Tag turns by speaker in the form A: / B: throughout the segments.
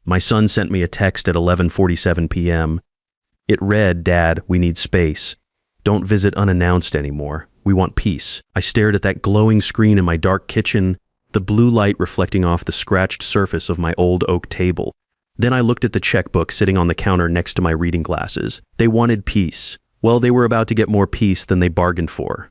A: My son sent me a text at 11:47 p.m. It read, "Dad, we need space. Don't visit unannounced anymore. We want peace." I stared at that glowing screen in my dark kitchen, the blue light reflecting off the scratched surface of my old oak table. Then I looked at the checkbook sitting on the counter next to my reading glasses. They wanted peace. Well, they were about to get more peace than they bargained for.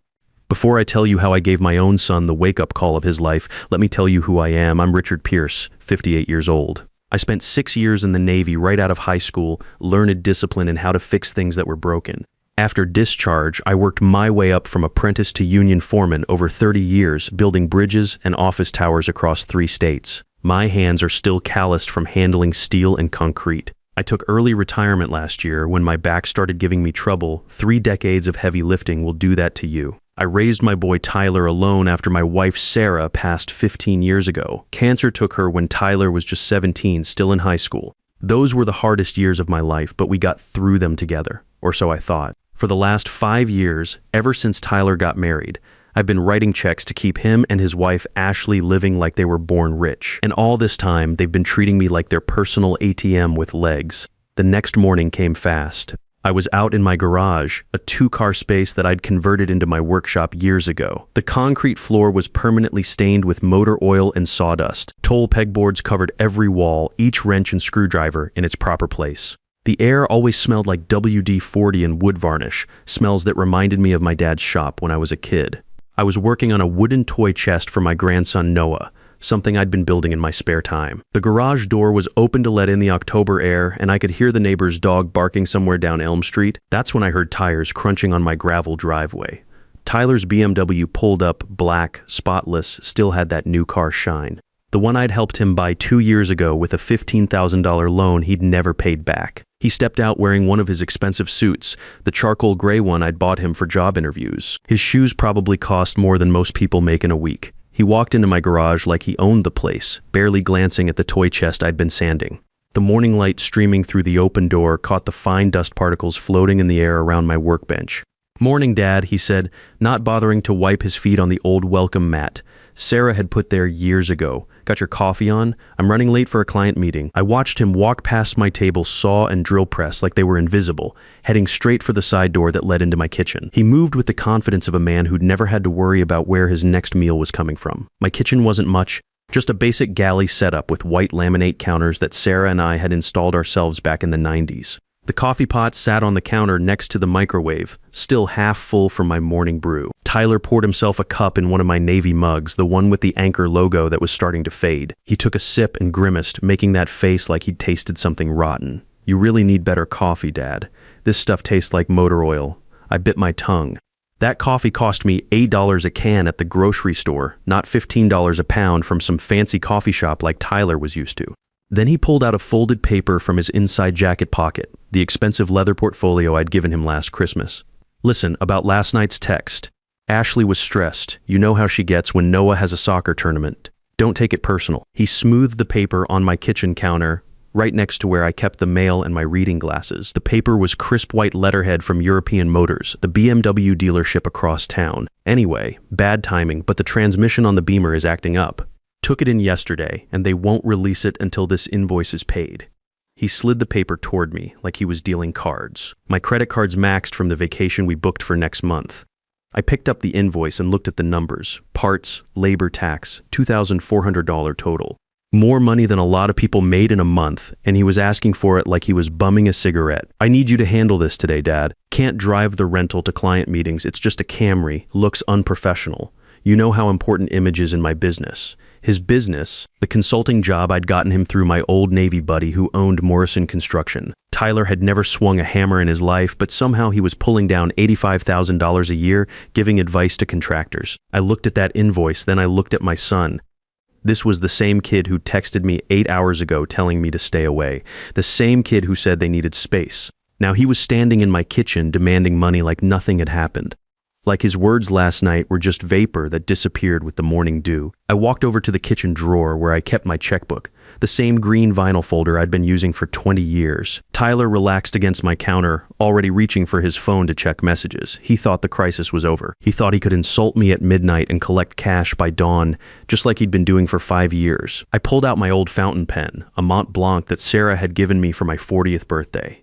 A: Before I tell you how I gave my own son the wake-up call of his life, let me tell you who I am. I'm Richard Pierce, 58 years old. I spent 6 years in the Navy right out of high school, learned discipline and how to fix things that were broken. After discharge, I worked my way up from apprentice to union foreman over 30 years, building bridges and office towers across 3 states. My hands are still calloused from handling steel and concrete. I took early retirement last year when my back started giving me trouble. 3 decades of heavy lifting will do that to you. I raised my boy Tyler alone after my wife Sarah passed 15 years ago. Cancer took her when Tyler was just 17, still in high school. Those were the hardest years of my life, but we got through them together, or so I thought. For the last 5 years, ever since Tyler got married, I've been writing checks to keep him and his wife Ashley living like they were born rich. And all this time, they've been treating me like their personal ATM with legs. The next morning came fast. I was out in my garage, a 2-car space that I'd converted into my workshop years ago. The concrete floor was permanently stained with motor oil and sawdust. Toll pegboards covered every wall, each wrench and screwdriver in its proper place. The air always smelled like WD-40 and wood varnish, smells that reminded me of my dad's shop when I was a kid. I was working on a wooden toy chest for my grandson Noah, something I'd been building in my spare time. The garage door was open to let in the October air, and I could hear the neighbor's dog barking somewhere down Elm Street. That's when I heard tires crunching on my gravel driveway. Tyler's BMW pulled up, black, spotless, still had that new car shine. The one I'd helped him buy 2 years ago with a $15,000 loan he'd never paid back. He stepped out wearing one of his expensive suits, the charcoal gray one I'd bought him for job interviews. His shoes probably cost more than most people make in a week. He walked into my garage like he owned the place, barely glancing at the toy chest I'd been sanding. The morning light streaming through the open door caught the fine dust particles floating in the air around my workbench. "Morning, Dad," he said, not bothering to wipe his feet on the old welcome mat. Sarah had put there years ago. "Got your coffee on? I'm running late for a client meeting." I watched him walk past my table, saw and drill press like they were invisible, heading straight for the side door that led into my kitchen. He moved with the confidence of a man who'd never had to worry about where his next meal was coming from. My kitchen wasn't much, just a basic galley setup with white laminate counters that Sarah and I had installed ourselves back in the 90s. The coffee pot sat on the counter next to the microwave, still half full from my morning brew. Tyler poured himself a cup in one of my Navy mugs, the one with the Anchor logo that was starting to fade. He took a sip and grimaced, making that face like he'd tasted something rotten. "You really need better coffee, Dad. This stuff tastes like motor oil." I bit my tongue. That coffee cost me $8 a can at the grocery store, not $15 a pound from some fancy coffee shop like Tyler was used to. Then he pulled out a folded paper from his inside jacket pocket, the expensive leather portfolio I'd given him last Christmas. "Listen, about last night's text. Ashley was stressed. You know how she gets when Noah has a soccer tournament. Don't take it personal." He smoothed the paper on my kitchen counter, right next to where I kept the mail and my reading glasses. The paper was crisp white letterhead from European Motors, the BMW dealership across town. Anyway, bad timing, but the transmission on the Beamer is acting up. Took it in yesterday, and they won't release it until this invoice is paid. He slid the paper toward me, like he was dealing cards. My credit card's maxed from the vacation we booked for next month. I picked up the invoice and looked at the numbers. Parts, labor tax, $2,400 total. More money than a lot of people made in a month, and he was asking for it like he was bumming a cigarette. "I need you to handle this today, Dad. Can't drive the rental to client meetings. It's just a Camry. Looks unprofessional. You know how important image is in my business." His business, the consulting job I'd gotten him through my old Navy buddy who owned Morrison Construction. Tyler had never swung a hammer in his life, but somehow he was pulling down $85,000 a year, giving advice to contractors. I looked at that invoice, then I looked at my son. This was the same kid who texted me 8 hours ago telling me to stay away. The same kid who said they needed space. Now he was standing in my kitchen demanding money like nothing had happened. like his words last night were just vapor that disappeared with the morning dew. I walked over to the kitchen drawer where I kept my checkbook, the same green vinyl folder I'd been using for 20 years. Tyler relaxed against my counter, already reaching for his phone to check messages. He thought the crisis was over. He thought he could insult me at midnight and collect cash by dawn, just like he'd been doing for 5 years. I pulled out my old fountain pen, a Mont Blanc that Sarah had given me for my 40th birthday.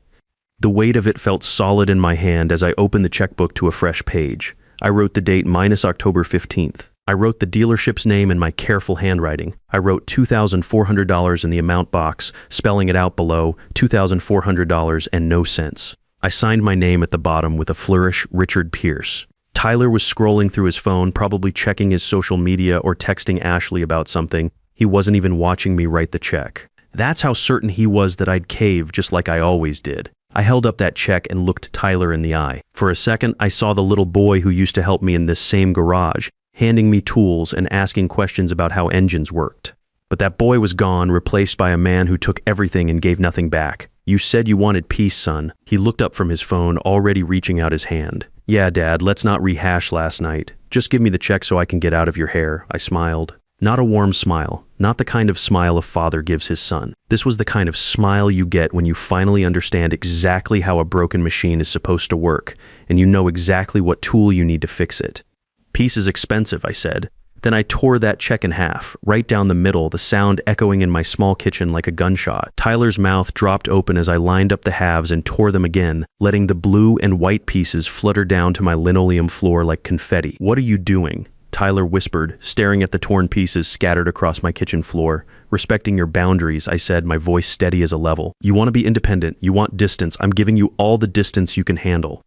A: The weight of it felt solid in my hand as I opened the checkbook to a fresh page. I wrote the date minus October 15th. I wrote the dealership's name in my careful handwriting. I wrote $2,400 in the amount box, spelling it out below, $2,400 and no cents. I signed my name at the bottom with a flourish, Richard Pierce. Tyler was scrolling through his phone, probably checking his social media or texting Ashley about something. He wasn't even watching me write the check. That's how certain he was that I'd cave, just like I always did. I held up that check and looked Tyler in the eye. For a second, I saw the little boy who used to help me in this same garage, handing me tools and asking questions about how engines worked. But that boy was gone, replaced by a man who took everything and gave nothing back. You said you wanted peace, son. He looked up from his phone, already reaching out his hand. Yeah, Dad, let's not rehash last night. Just give me the check so I can get out of your hair, I smiled. Not a warm smile, not the kind of smile a father gives his son. This was the kind of smile you get when you finally understand exactly how a broken machine is supposed to work, and you know exactly what tool you need to fix it. Peace is expensive, I said. Then I tore that check in half, right down the middle, the sound echoing in my small kitchen like a gunshot. Tyler's mouth dropped open as I lined up the halves and tore them again, letting the blue and white pieces flutter down to my linoleum floor like confetti. What are you doing? Tyler whispered, staring at the torn pieces scattered across my kitchen floor. Respecting your boundaries, I said, my voice steady as a level. You want to be independent. You want distance. I'm giving you all the distance you can handle.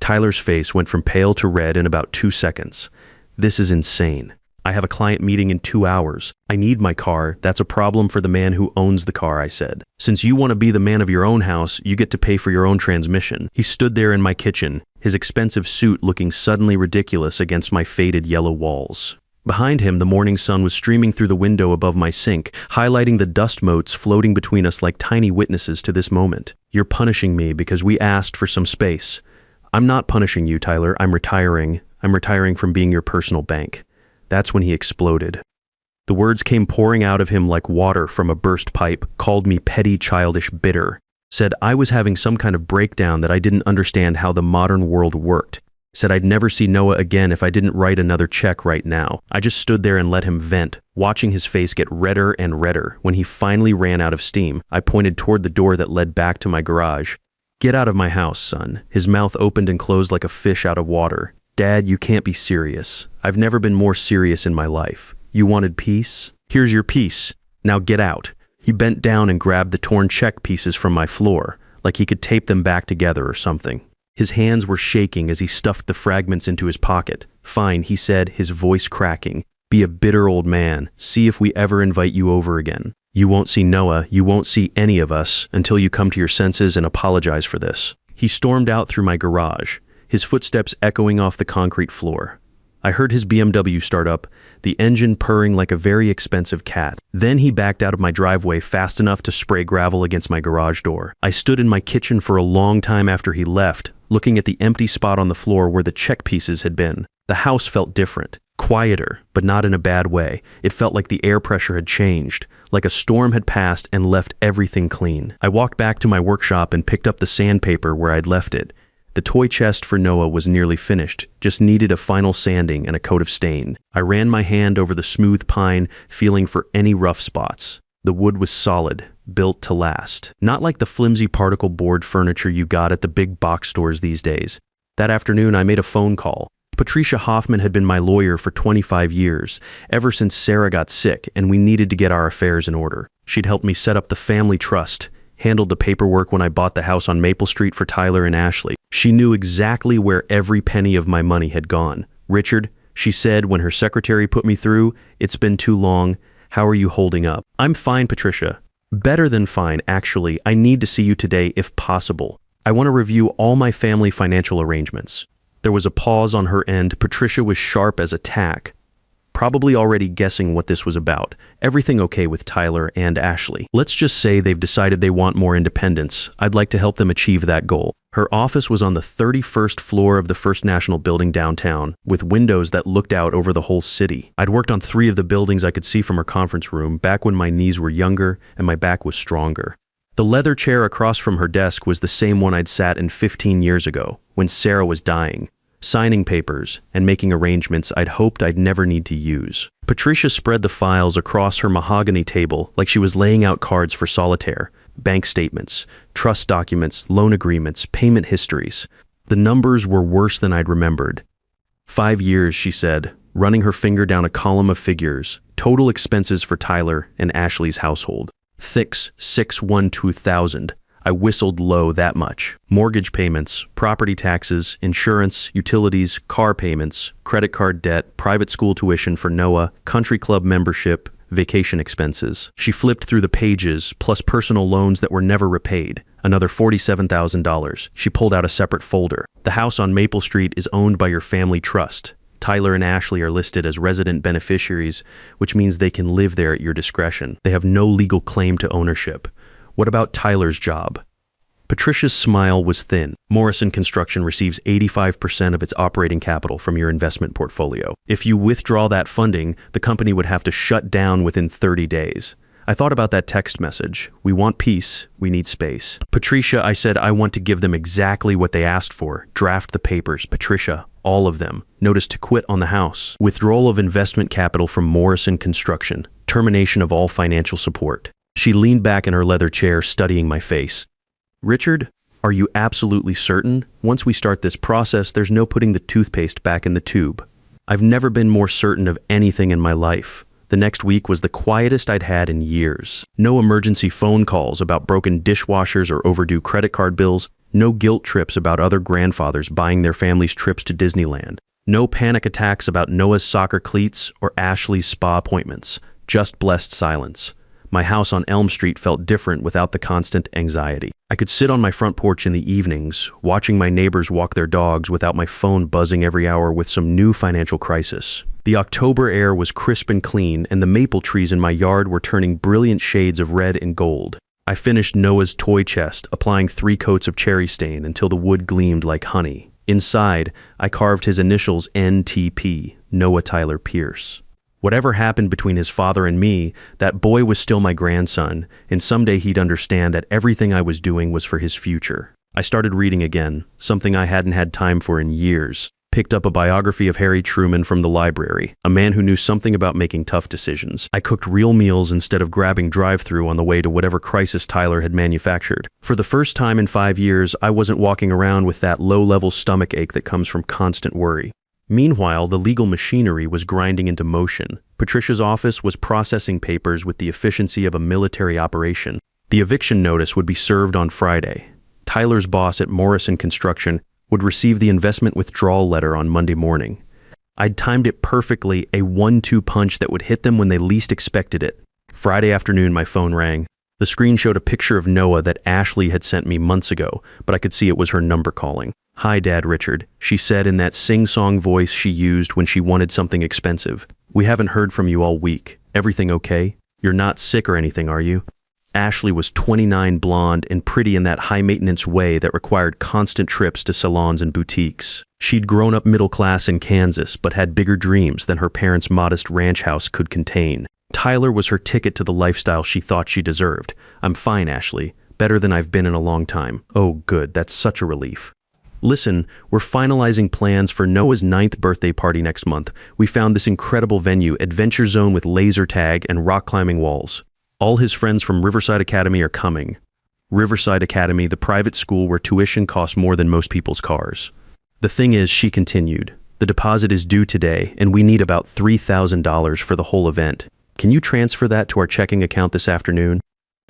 A: Tyler's face went from pale to red in about 2 seconds. This is insane. I have a client meeting in 2 hours. I need my car. That's a problem for the man who owns the car, I said. Since you want to be the man of your own house, you get to pay for your own transmission. He stood there in my kitchen, his expensive suit looking suddenly ridiculous against my faded yellow walls. Behind him, the morning sun was streaming through the window above my sink, highlighting the dust motes floating between us like tiny witnesses to this moment. You're punishing me because we asked for some space. I'm not punishing you, Tyler. I'm retiring. I'm retiring from being your personal bank. That's when he exploded. The words came pouring out of him like water from a burst pipe, called me petty, childish, bitter, said I was having some kind of breakdown, that I didn't understand how the modern world worked, said I'd never see Noah again if I didn't write another check right now. I just stood there and let him vent, watching his face get redder and redder. When he finally ran out of steam, I pointed toward the door that led back to my garage. Get out of my house, son. His mouth opened and closed like a fish out of water. Dad, you can't be serious. I've never been more serious in my life. You wanted peace? Here's your peace. Now get out. He bent down and grabbed the torn check pieces from my floor, like he could tape them back together or something. His hands were shaking as he stuffed the fragments into his pocket. Fine, he said, his voice cracking. Be a bitter old man. See if we ever invite you over again. You won't see Noah, you won't see any of us until you come to your senses and apologize for this. He stormed out through my garage, his footsteps echoing off the concrete floor. I heard his BMW start up, the engine purring like a very expensive cat. Then he backed out of my driveway fast enough to spray gravel against my garage door. I stood in my kitchen for a long time after he left, looking at the empty spot on the floor where the check pieces had been. The house felt different, quieter, but not in a bad way. It felt like the air pressure had changed, like a storm had passed and left everything clean. I walked back to my workshop and picked up the sandpaper where I'd left it. The toy chest for Noah was nearly finished, just needed a final sanding and a coat of stain. I ran my hand over the smooth pine, feeling for any rough spots. The wood was solid, built to last. Not like the flimsy particle board furniture you got at the big box stores these days. That afternoon, I made a phone call. Patricia Hoffman had been my lawyer for 25 years, ever since Sarah got sick and we needed to get our affairs in order. She'd helped me set up the family trust, handled the paperwork when I bought the house on Maple Street for Tyler and Ashley. She knew exactly where every penny of my money had gone. Richard, she said when her secretary put me through, it's been too long. How are you holding up? I'm fine, Patricia. Better than fine, actually. I need to see you today if possible. I want to review all my family financial arrangements. There was a pause on her end. Patricia was sharp as a tack. probably already guessing what this was about. Everything okay with Tyler and Ashley. Let's just say they've decided they want more independence. I'd like to help them achieve that goal. Her office was on the 31st floor of the First National Building downtown, with windows that looked out over the whole city. I'd worked on 3 of the buildings I could see from her conference room back when my knees were younger and my back was stronger. The leather chair across from her desk was the same one I'd sat in 15 years ago, when Sarah was dying, signing papers and making arrangements I'd hoped I'd never need to use. Patricia spread the files across her mahogany table like she was laying out cards for solitaire. Bank statements, trust documents, loan agreements, payment histories. The numbers were worse than I'd remembered. 5 years, she said, running her finger down a column of figures, total expenses for Tyler and Ashley's household. Thick's 612,000. I whistled low that much. Mortgage payments, property taxes, insurance, utilities, car payments, credit card debt, private school tuition for Noah, country club membership, vacation expenses. She flipped through the pages, plus personal loans that were never repaid. Another $47,000. She pulled out a separate folder. The house on Maple Street is owned by your family trust. Tyler and Ashley are listed as resident beneficiaries, which means they can live there at your discretion. They have no legal claim to ownership. What about Tyler's job? Patricia's smile was thin. Morrison Construction receives 85% of its operating capital from your investment portfolio. If you withdraw that funding, the company would have to shut down within 30 days. I thought about that text message. We want peace, we need space. Patricia, I said, I want to give them exactly what they asked for. Draft the papers. Patricia, all of them. Notice to quit on the house. Withdrawal of investment capital from Morrison Construction. Termination of all financial support. She leaned back in her leather chair, studying my face. Richard, are you absolutely certain? Once we start this process, there's no putting the toothpaste back in the tube. I've never been more certain of anything in my life. The next week was the quietest I'd had in years. No emergency phone calls about broken dishwashers or overdue credit card bills. No guilt trips about other grandfathers buying their families trips to Disneyland. No panic attacks about Noah's soccer cleats or Ashley's spa appointments. Just blessed silence. My house on Elm Street felt different without the constant anxiety. I could sit on my front porch in the evenings, watching my neighbors walk their dogs without my phone buzzing every hour with some new financial crisis. The October air was crisp and clean, and the maple trees in my yard were turning brilliant shades of red and gold. I finished Noah's toy chest, applying 3 coats of cherry stain until the wood gleamed like honey. Inside, I carved his initials NTP, Noah Tyler Pierce. Whatever happened between his father and me, that boy was still my grandson, and someday he'd understand that everything I was doing was for his future. I started reading again, something I hadn't had time for in years. Picked up a biography of Harry Truman from the library, a man who knew something about making tough decisions. I cooked real meals instead of grabbing drive-thru on the way to whatever crisis Tyler had manufactured. For the first time in 5 years, I wasn't walking around with that low-level stomach ache that comes from constant worry. Meanwhile, the legal machinery was grinding into motion. Patricia's office was processing papers with the efficiency of a military operation. The eviction notice would be served on Friday. Tyler's boss at Morrison Construction would receive the investment withdrawal letter on Monday morning. I'd timed it perfectly, a 1-2 punch that would hit them when they least expected it. Friday afternoon, my phone rang. The screen showed a picture of Noah that Ashley had sent me months ago, but I could see it was her number calling. "Hi, Dad, Richard," she said in that sing-song voice she used when she wanted something expensive. "We haven't heard from you all week. Everything okay? You're not sick or anything, are you?" Ashley was 29, blonde, and pretty in that high-maintenance way that required constant trips to salons and boutiques. She'd grown up middle class in Kansas, but had bigger dreams than her parents' modest ranch house could contain. Tyler was her ticket to the lifestyle she thought she deserved. "I'm fine, Ashley. Better than I've been in a long time." "Oh, good. That's such a relief." "Listen, we're finalizing plans for Noah's 9th birthday party next month. We found this incredible venue, Adventure Zone with laser tag and rock climbing walls. All his friends from Riverside Academy are coming." Riverside Academy, the private school where tuition costs more than most people's cars. "The thing is," she continued, "the deposit is due today, and we need about $3,000 for the whole event. Can you transfer that to our checking account this afternoon?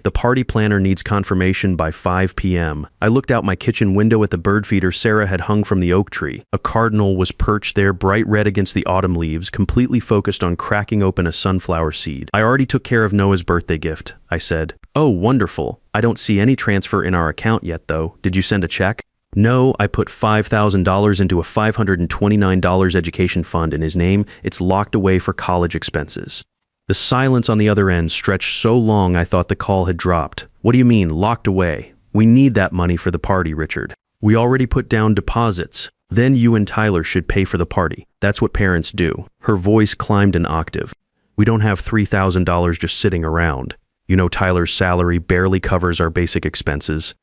A: The party planner needs confirmation by 5 p.m. I looked out my kitchen window at the bird feeder Sarah had hung from the oak tree. A cardinal was perched there, bright red against the autumn leaves, completely focused on cracking open a sunflower seed. "I already took care of Noah's birthday gift," I said. "Oh, wonderful. I don't see any transfer in our account yet, though. Did you send a check?" No, I put $5,000 into a $529 education fund in his name. It's locked away for college expenses. The silence on the other end stretched so long I thought the call had dropped. What do you mean, locked away? We need that money for the party, Richard. We already put down deposits. Then you and Tyler should pay for the party. That's what parents do. Her voice climbed an octave. We don't have $3,000 just sitting around. You know, Tyler's salary barely covers our basic expenses.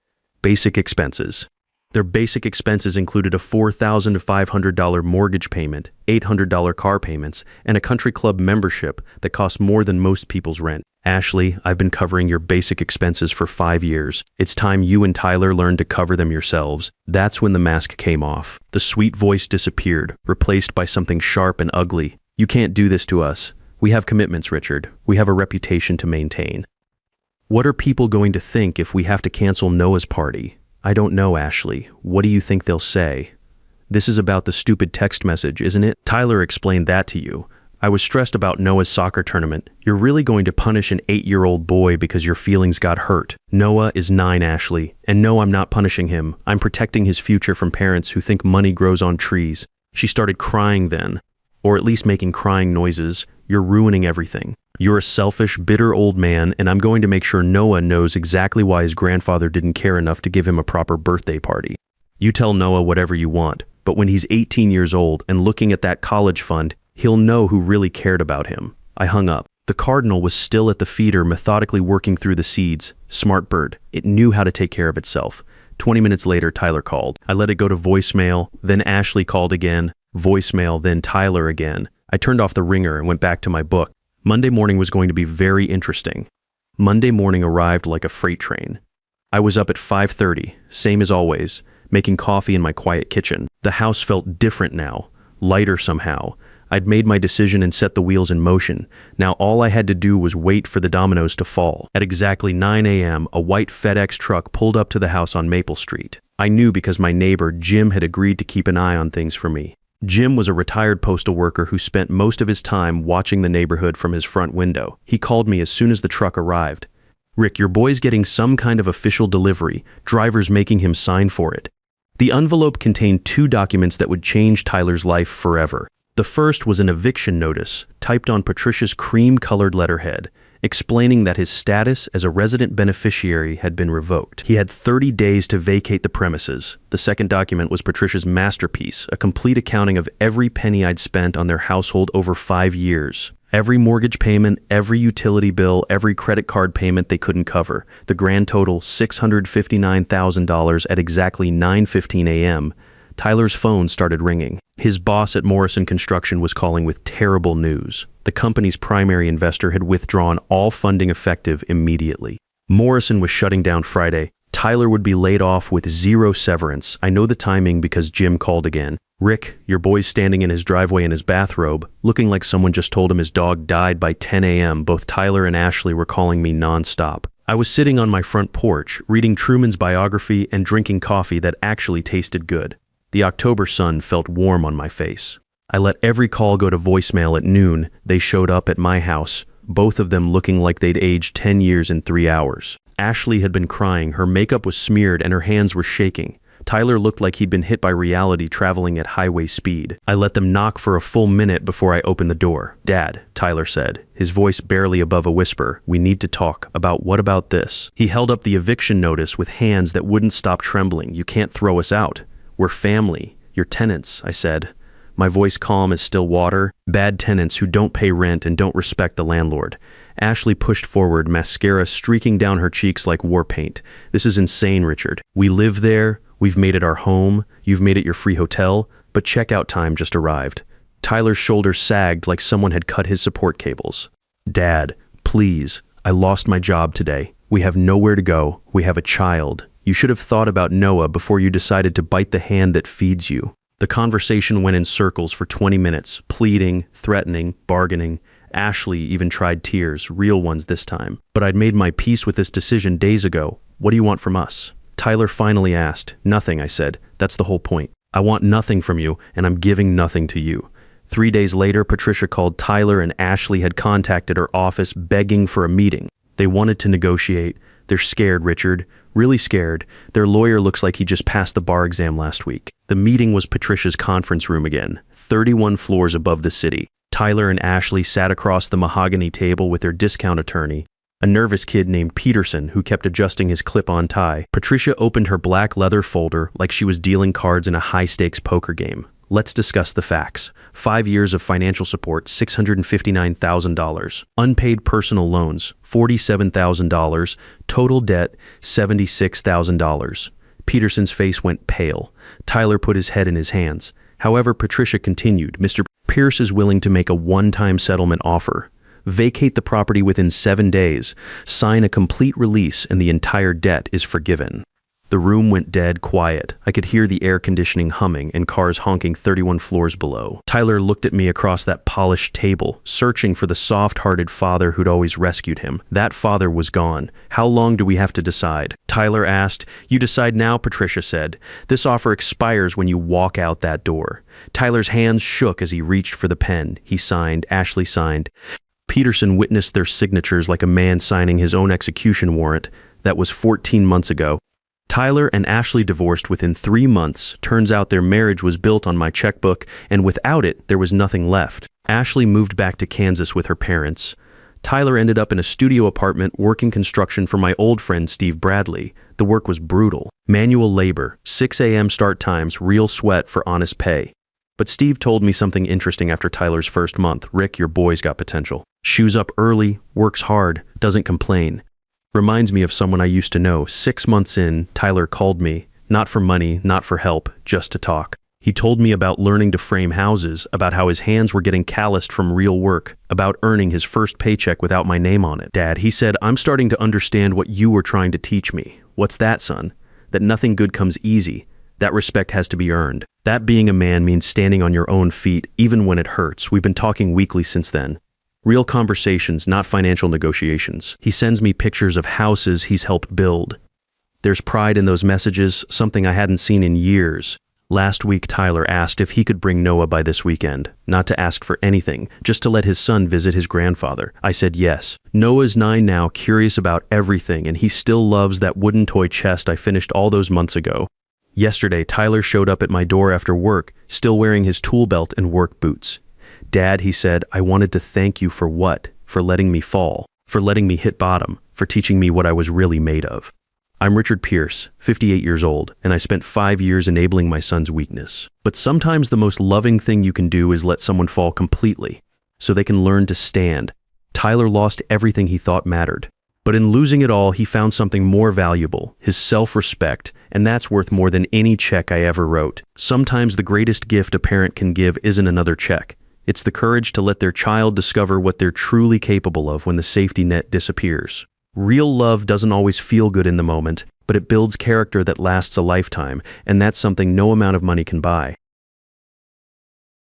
A: Basic expenses. Their basic expenses included a $4,500 mortgage payment, $800 car payments, and a country club membership that cost more than most people's rent. Ashley, I've been covering your basic expenses for 5 years. It's time you and Tyler learned to cover them yourselves. That's when the mask came off. The sweet voice disappeared, replaced by something sharp and ugly. You can't do this to us. We have commitments, Richard. We have a reputation to maintain. What are people going to think if we have to cancel Noah's party? I don't know, Ashley. What do you think they'll say? This is about the stupid text message, isn't it? Tyler explained that to you. I was stressed about Noah's soccer tournament. You're really going to punish an 8-year-old boy because your feelings got hurt. Noah is 9, Ashley. And no, I'm not punishing him. I'm protecting his future from parents who think money grows on trees. She started crying then. Or at least making crying noises. You're ruining everything. You're a selfish, bitter old man, and I'm going to make sure Noah knows exactly why his grandfather didn't care enough to give him a proper birthday party. You tell Noah whatever you want, but when he's 18 years old and looking at that college fund, he'll know who really cared about him. I hung up. The cardinal was still at the feeder, methodically working through the seeds. Smart bird. It knew how to take care of itself. 20 minutes later, Tyler called. I let it go to voicemail, then Ashley called again, voicemail, then Tyler again. I turned off the ringer and went back to my book. Monday morning was going to be very interesting. Monday morning arrived like a freight train. I was up at 5:30, same as always, making coffee in my quiet kitchen. The house felt different now, lighter somehow. I'd made my decision and set the wheels in motion. Now all I had to do was wait for the dominoes to fall. At exactly 9 a.m., a white FedEx truck pulled up to the house on Maple Street. I knew because my neighbor, Jim, had agreed to keep an eye on things for me. Jim was a retired postal worker who spent most of his time watching the neighborhood from his front window. He called me as soon as the truck arrived. Rick, your boy's getting some kind of official delivery. Driver's making him sign for it. The envelope contained 2 documents that would change Tyler's life forever. The first was an eviction notice, typed on Patricia's cream-colored letterhead, explaining that his status as a resident beneficiary had been revoked. He had 30 days to vacate the premises. The second document was Patricia's masterpiece, a complete accounting of every penny I'd spent on their household over 5 years. Every mortgage payment, every utility bill, every credit card payment they couldn't cover. The grand total, $659,000 at exactly 9:15 a.m. Tyler's phone started ringing. His boss at Morrison Construction was calling with terrible news. The company's primary investor had withdrawn all funding effective immediately. Morrison was shutting down Friday. Tyler would be laid off with 0 severance. I know the timing because Jim called again. Rick, your boy's standing in his driveway in his bathrobe, looking like someone just told him his dog died by 10 a.m. Both Tyler and Ashley were calling me nonstop. I was sitting on my front porch, reading Truman's biography and drinking coffee that actually tasted good. The October sun felt warm on my face. I let every call go to voicemail at noon. They showed up at my house, both of them looking like they'd aged 10 years in 3 hours. Ashley had been crying, her makeup was smeared and her hands were shaking. Tyler looked like he'd been hit by reality traveling at highway speed. I let them knock for a full minute before I opened the door. Dad, Tyler said, his voice barely above a whisper, we need to talk. About what about this? He held up the eviction notice with hands that wouldn't stop trembling. You can't throw us out. We're family. You're tenants, I said. My voice calm as still water. Bad tenants who don't pay rent and don't respect the landlord. Ashley pushed forward, mascara streaking down her cheeks like war paint. This is insane, Richard. We live there. We've made it our home. You've made it your free hotel. But checkout time just arrived. Tyler's shoulders sagged like someone had cut his support cables. Dad, please. I lost my job today. We have nowhere to go. We have a child. You should have thought about Noah before you decided to bite the hand that feeds you. The conversation went in circles for 20 minutes, pleading, threatening, bargaining. Ashley even tried tears, real ones this time. But I'd made my peace with this decision days ago. What do you want from us? Tyler finally asked. Nothing, I said. That's the whole point. I want nothing from you, and I'm giving nothing to you. 3 days later, Patricia called Tyler and Ashley had contacted her office begging for a meeting. They wanted to negotiate. They're scared, Richard. Really scared. Their lawyer looks like he just passed the bar exam last week. The meeting was Patricia's conference room again, 31 floors above the city. Tyler and Ashley sat across the mahogany table with their discount attorney, a nervous kid named Peterson who kept adjusting his clip-on tie. Patricia opened her black leather folder like she was dealing cards in a high-stakes poker game. Let's discuss the facts. 5 years of financial support, $659,000. Unpaid personal loans, $47,000. Total debt, $76,000. Peterson's face went pale. Tyler put his head in his hands. However, Patricia continued. Mr. Pierce is willing to make a one-time settlement offer. Vacate the property within 7 days. Sign a complete release and the entire debt is forgiven. The room went dead quiet. I could hear the air conditioning humming and cars honking 31 floors below. Tyler looked at me across that polished table, searching for the soft-hearted father who'd always rescued him. That father was gone. How long do we have to decide? Tyler asked. You decide now, Patricia said. This offer expires when you walk out that door. Tyler's hands shook as he reached for the pen. He signed. Ashley signed. Peterson witnessed their signatures like a man signing his own execution warrant. That was 14 months ago. Tyler and Ashley divorced within 3 months. Turns out their marriage was built on my checkbook, and without it, there was nothing left. Ashley moved back to Kansas with her parents. Tyler ended up in a studio apartment working construction for my old friend Steve Bradley. The work was brutal. Manual labor, 6 a.m. start times, real sweat for honest pay. But Steve told me something interesting after Tyler's first month. Rick, your boy's got potential. Shoes up early, works hard, doesn't complain. Reminds me of someone I used to know. 6 months in, Tyler called me, not for money, not for help, just to talk. He told me about learning to frame houses, about how his hands were getting calloused from real work, about earning his first paycheck without my name on it. Dad, he said, I'm starting to understand what you were trying to teach me. What's that, son? That nothing good comes easy. That respect has to be earned. That being a man means standing on your own feet, even when it hurts. We've been talking weekly since then. Real conversations, not financial negotiations. He sends me pictures of houses he's helped build. There's pride in those messages, something I hadn't seen in years. Last week, Tyler asked if he could bring Noah by this weekend, not to ask for anything, just to let his son visit his grandfather. I said yes. Noah's 9 now, curious about everything, and he still loves that wooden toy chest I finished all those months ago. Yesterday, Tyler showed up at my door after work, still wearing his tool belt and work boots. Dad, he said, I wanted to thank you for what? For letting me fall, for letting me hit bottom, for teaching me what I was really made of. I'm Richard Pierce, 58 years old, and I spent 5 years enabling my son's weakness. But sometimes the most loving thing you can do is let someone fall completely, so they can learn to stand. Tyler lost everything he thought mattered. But in losing it all, he found something more valuable, his self-respect, and that's worth more than any check I ever wrote. Sometimes the greatest gift a parent can give isn't another check. It's the courage to let their child discover what they're truly capable of when the safety net disappears. Real love doesn't always feel good in the moment, but it builds character that lasts a lifetime, and that's something no amount of money can buy.